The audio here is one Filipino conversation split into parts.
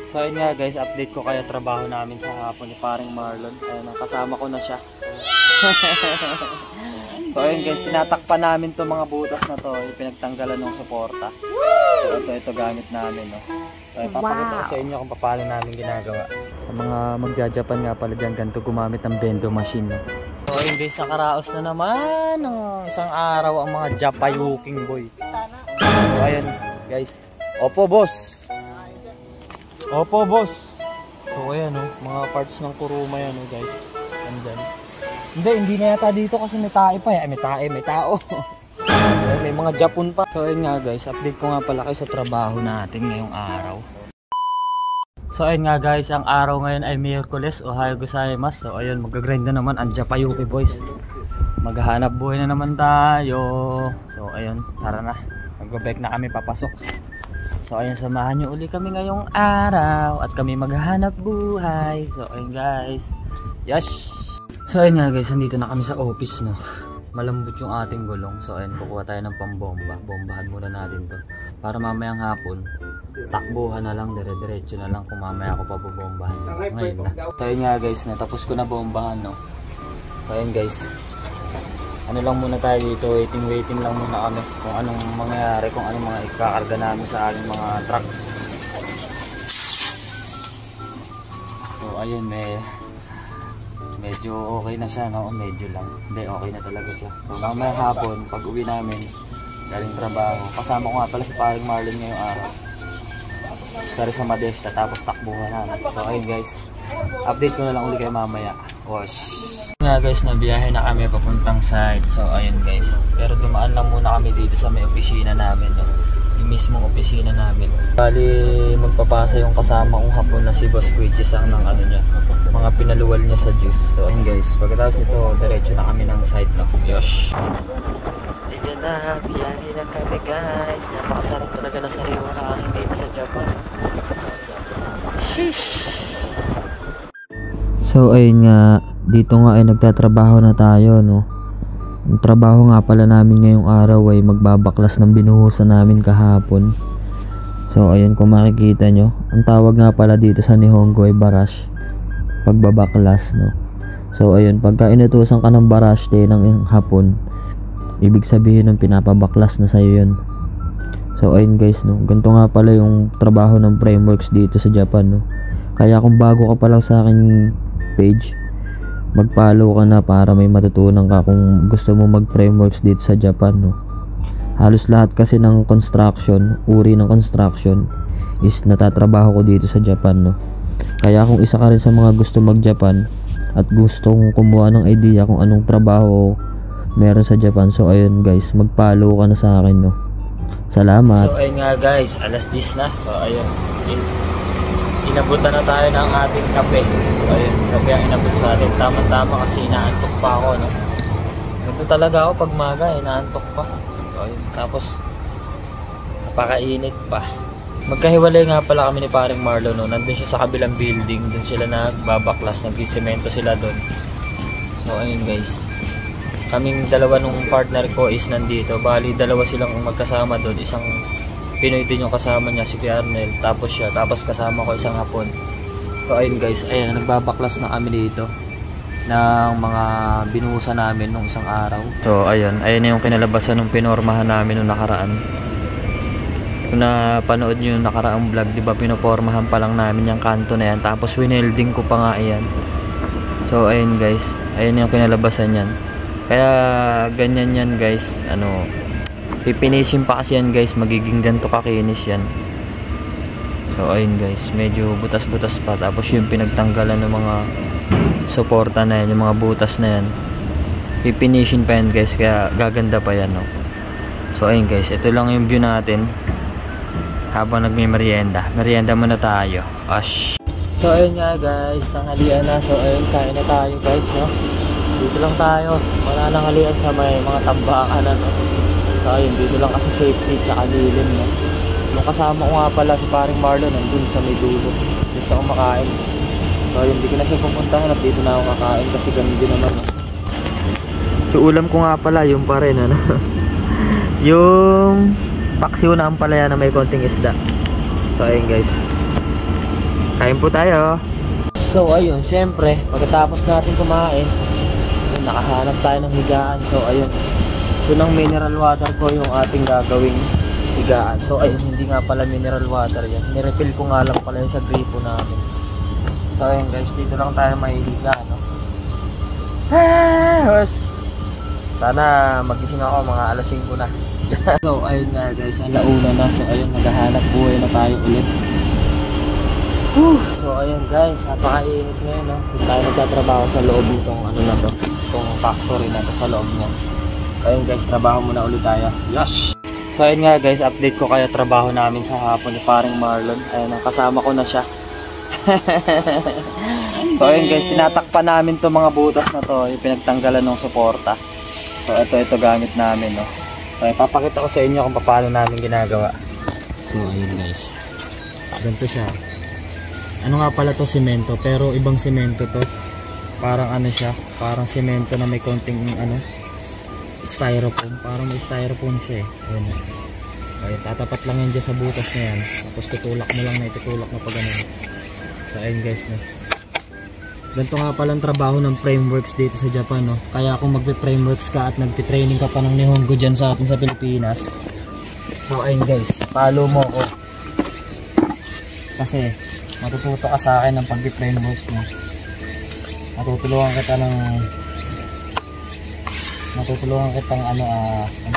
So ayun nga guys, update ko kayo trabaho namin sa hapon ni paring Marlon. Ayun, kasama ko na siya. So ayun guys, tinatakpan namin to mga butas na to, yung pinagtanggalan ng suporta. So ito gamit namin, no. So ipapakita ko sa inyo kung paano namin ginagawa. Sa mga magja-Japan nga pala dyan, ganito gumamit ng bendo machine, no. So ayun guys, nakaraos na naman ng isang araw ang mga Japayuking boy. So ayun guys, opo boss. Opo boss. So ayan, no, mga parts ng kuruma yan, no, guys. Andyan. Hindi na yata dito kasi may tae pa. May tao. May mga Japon pa. So ayun nga guys, update ko nga pala kayo sa trabaho natin ngayong araw. So ayun nga guys, ang araw ngayon ay Miyerkules, Ohayo gozaimasu. So ayun, mag-grind na naman ang Japayuki boys. Maghahanap buhay na naman tayo. So ayun, tara na. Mag-bike na kami papasok. So ayun, samahan nyo uli kami ngayong araw at kami maghahanap buhay. So ayun guys. Yes! So ayun nga guys, nandito na kami sa office, no. Malambot yung ating gulong. So ayun, kukuha tayo ng pambomba. Bombahan muna natin to. Para mamayang hapon, takbuhan na lang, dire-diretso na lang kung mamaya ako pa bubombahan. Ngayon na. So ayun nga guys, natapos ko na bombahan, no. So ayun guys, ano lang muna tayo dito, waiting lang muna kami kung anong mangyayari, kung anong mga ikakarga namin sa aking mga truck. So ayun, medyo okay na siya, no? Medyo lang, hindi, okay na talaga siya. So mamaya hapon, pag uwi namin galing trabaho, kasama ko nga pala si paring Marlon ngayong araw, Skari sa Madesta, tapos takbuhan namin. So ayun guys, update ko na lang ulit kayo mamaya. Wash! Nga guys, nabiyahe na kami papuntang site. So ayun guys, pero dumaan lang muna kami dito sa may opisina namin, no? Yung mismong opisina namin. Bali magpapasa yung kasama kong hapon na si Boss Quidges ang ng ano niya, mga pinaluwal niya sa juice. So ayun guys, pagkatapos ito, diretso na kami ng site na. Yosh! Ayan na, biyahe na kami guys. Napakasarap talaga na sariwang hangin dito sa Japan. Sheesh! So ayun nga, dito nga ay nagtatrabaho na tayo, no. Ang trabaho nga pala namin ngayong araw ay magbabaklas ng binuhusan namin kahapon. So ayun, kung makikita nyo, ang tawag nga pala dito sa Nihongo ay barash, pagbabaklas, no. So ayun, pagka inutusan ka ng barash day ng hapon, ibig sabihin ng pinapabaklas na sa'yo yun. So ayun guys, no, ganito nga pala yung trabaho ng frameworks dito sa Japan, no. Kaya kung bago ka pa lang sa aking page, mag-follow ka na para may matutunan ka kung gusto mo mag-frameworks dito sa Japan, no. Halos lahat kasi ng construction, uri ng construction is natatrabaho ko dito sa Japan, no. Kaya kung isa ka rin sa mga gusto mag-Japan at gustong kumuha ng idea kung anong trabaho meron sa Japan, so ayun guys, mag-follow ka na sa akin, no. Salamat. So ayun nga guys, alas 10 na. So ayun, inabutan na tayo ng ating kape. So ayun, kape ang inabot sa atin. Tama-tama kasi inaantok pa ako, no. Ito talaga ako pag maga, inaantok pa. So ayun, tapos napakainit pa. Magkahiwalay nga pala kami ni paring Marlon, no. Nandun siya sa kabilang building, dun sila nagbabaklas, nagsisemento sila dun. So ayun guys, kaming dalawa nung partner ko is nandito. Bali dalawa silang magkasama doon. Isang Pinoy din yung kasama niya, si Arnel. Tapos siya, tapos kasama ko isang Hapon. So ayun guys, ayan, nagbabaklas na kami dito ng mga binuhusan namin nung isang araw. So ayun na yung kinalabasan ng pinormahan namin nung nakaraan. Kung napanood nyo yung nakaraang vlog, diba pinopormahan pa lang namin yung kanto na yan, tapos winelding ko pa nga yan. So ayun guys, ayun yung kinalabasan yan. Kaya ganyan yan guys, pipinishin pa kasi yan guys, magiging ganito kakinis yan. So ayun guys, medyo butas-butas pa, tapos yung pinagtanggalan ng mga suporta na yan, yung mga butas na yan, pipinishin pa yan guys, kaya gaganda pa yan, no? So ayun guys, ito lang yung view natin habang nagme-merienda. Merienda muna tayo. Ash. So ayun nga guys, tanghalian na. So ayun, kain na tayo guys, no? Dito lang tayo, wala nang halian sa may mga tambakan, no? So ayun, dito lang kasi safety tsaka lilim, no? Yung kasama ko nga pala si paring Marlon, nandun sa may dulo, dito siya kumakain. So ayun, hindi ko na siya pupuntahan at dito na ako kakain kasi ganun din naman, no? So ulam ko nga pala, yung pa rin, ano? Yung paksiw na ampalaya na may konting isda. So ayun guys, Kain po tayo. So ayun, syempre, pagkatapos natin kumain, ayun, nakahanap tayo ng higaan. So ayun, ito ng mineral water ko yung ating gagawing higaan. So ayun, hindi nga pala mineral water yan. Nirefill ko nga lang pala yung sa gripo namin. So ayun guys, dito lang tayo mahihiga, no? Sana magising ako mga alas 5 na. So ayun nga guys, alauna na. So ayun, naghahanap buhay na tayo ulit. So ayun guys, napakainit ngayon, no? Hindi tayo nagtatrabaho sa loob itong ano na to, itong factory na to sa loob niya. Ayun guys, trabaho muna ulit tayo. Yes! So ayun nga guys, update ko kayo trabaho namin sa hapon ni paring Marlon. Ayun, kasama ko na siya. So ayun guys, tinatakpan namin to mga butas na to, yung pinagtanggalan ng suporta. So ito gamit namin, no? So papakita ko sa inyo kung paano namin ginagawa. So ayun guys, ganito siya. Ano nga pala to, semento, pero ibang semento to. Parang ano siya, parang semento na may konting ano, styrofoam. Parang may styrofoam siya eh. Ayun. Ayun, tatapat lang yan dyan sa butas na yan. Tapos tutulak mo lang na itutulak na pag ganun. So ayun guys, no? Ganito nga palang trabaho ng frameworks dito sa Japan, no? Kaya kung magpe-frameworks ka at nagpe-training ka pa ng Nihongo dyan sa atin sa Pilipinas, so ayun guys, follow mo ko. Kasi matututo ka sa akin ng pag-frameworks, no? Matutulungan kitang ano,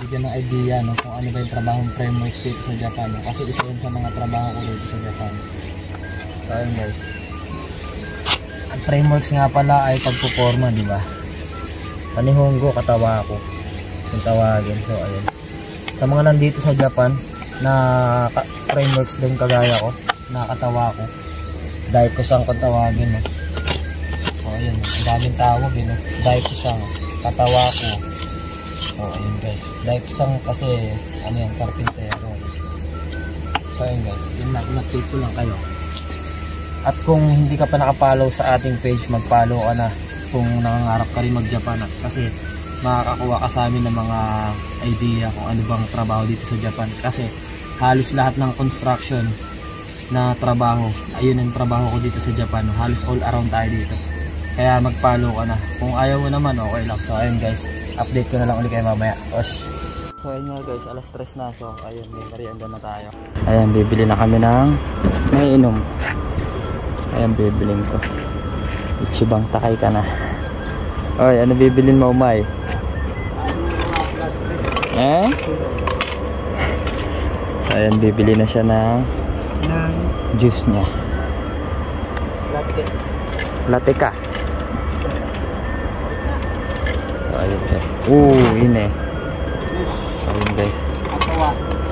bigyan ng idea, no, kung ano ba yung trabaho ng frameworks dito sa Japan, no? Kasi isa yun sa mga trabaho ko dito sa Japan. So ayun guys, ang frameworks nga pala ay pagpuporma, di ba? Sa Nihongo, katawa ko kung tawagin. So ayun, sa mga nandito sa Japan na frameworks din kagaya ko, nakatawa ko, dahil ko siyang tawagin, no? So ayun, ang daming tawag, no? Dahil ko siyang katawa ko. So ayun guys, dahil ko siyang kasi ano yan, carpintero. So ayun guys, yun na, in-update ko lang kayo. At kung hindi ka pa nakapollow sa ating page, mag-follow ka na kung nangangarap ka rin mag-Japan, kasi makakakuha ka sa amin ng mga idea kung ano bang trabaho dito sa Japan. Kasi halos lahat ng construction na trabaho, ayun ang trabaho ko dito sa Japan, no? Halos all around tayo dito. Kaya mag-follow ka na. Kung ayaw mo naman, okay lang. So ayun guys, update ko na lang ulit kayo mamaya. Osh. So ayun nga guys, alas 3 na. So ayun, may merienda na tayo. Ayan, bibili na kami ng may inom. Ayan, bibilin ko. Ichibang takay ka na. Oy, ano bibilin mo, Umay? Eh? So ayan, bibili na siya ng juice niya. Latte ka. So ayun guys. Yun eh. Ayun guys.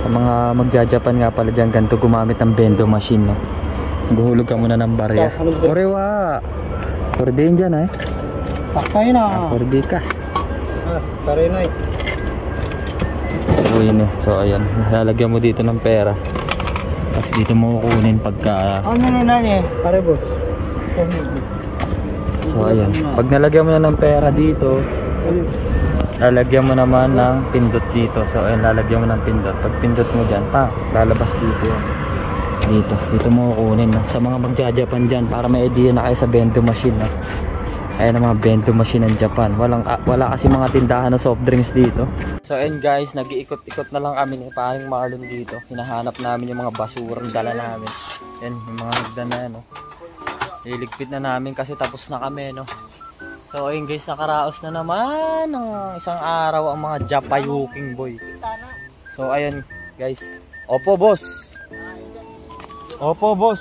Sa mga magja-Japan nga pala dyan, ganito gumamit ng bendo machine, no? Guhulog ka muna ng barya. Korewa. Kordin dyan eh. Takay na. Kordi ka. Sorry na eh. Yun eh. So ayan, lalagyan mo dito ng pera. Tapos dito mo kukunin pagka Ano na eh? Pare boss. so ayan, pag nalagyan mo na ng pera dito, lalagyan mo naman ng pindot dito. So ayan, lalagyan mo ng pindot. Pag pindot mo dyan, lalabas dito yun. Dito mo kukunin, no? Sa mga magja-Japan dyan, para may idea na kayo sa bento machine, no? Ayan ang mga bento machine ng Japan. Wala kasi mga tindahan na soft drinks dito. So ayan guys, nag-iikot-ikot na lang kami ni paring Marlon dito. Hinahanap namin yung mga basurang dala namin. Ayan, yung mga nagdana, no? Iligpit na namin kasi tapos na kami, no? So ayun guys, nakaraos na naman ng isang araw ang mga Japayuking boy. So ayun guys, opo boss. Opo boss.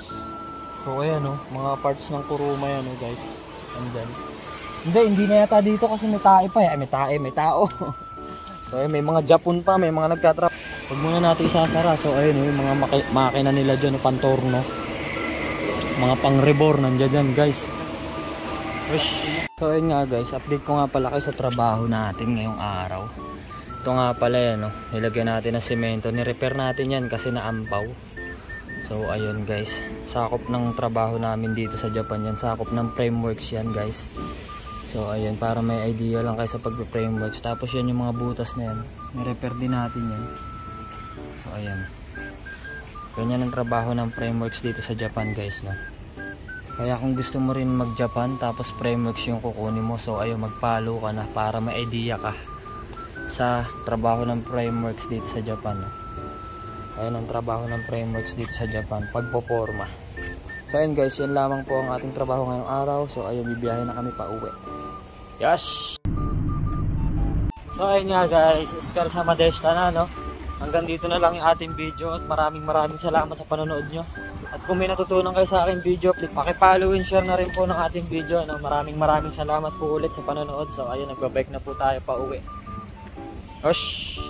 So ayan, no, mga parts ng kuruma yan, no, guys. Andyan. Hindi na yata dito kasi may tae pa eh. May tao. So ayun, may mga Japon pa, may mga nagtatrap. Huwag muna natin isasara. So ayun, no, yung mga makina nila dyan, no, pantorno. Mga pang-reborn nandiyan dyan, guys. So ayun nga guys, update ko nga pala kayo sa trabaho natin ngayong araw. Ito nga pala yan, no, nilagyan natin ng semento. Ni-repair natin yan kasi naampaw. So ayun guys, sakop ng trabaho namin dito sa Japan yan, sakop ng frameworks yan guys. So ayun, para may idea lang kayo sa pag-frameworks. Tapos yan yung mga butas na yan, ni-repair din natin yan. So ayan, ganyan ang trabaho ng frameworks dito sa Japan guys, no? Kaya kung gusto mo rin mag Japan tapos frameworks yung kukunin mo, so ayun, mag-follow ka na para may idea ka sa trabaho ng frameworks dito sa Japan. Ayun ang trabaho ng frameworks dito sa Japan, pagpoporma. So ayun guys, yun lamang po ang ating trabaho ngayong araw. So ayun, bibiyahe na kami pa uwi. Yes! So ayun nga guys, Oscar sa Madesta na, no? Hanggang dito na lang yung ating video at maraming salamat sa panonood nyo. At kung may natutunan kayo sa aking video, please paki-follow and share na rin po ng ating video, no? Maraming salamat po ulit sa panonood. So ayun, nagbabike na po tayo pa uwi. Osh!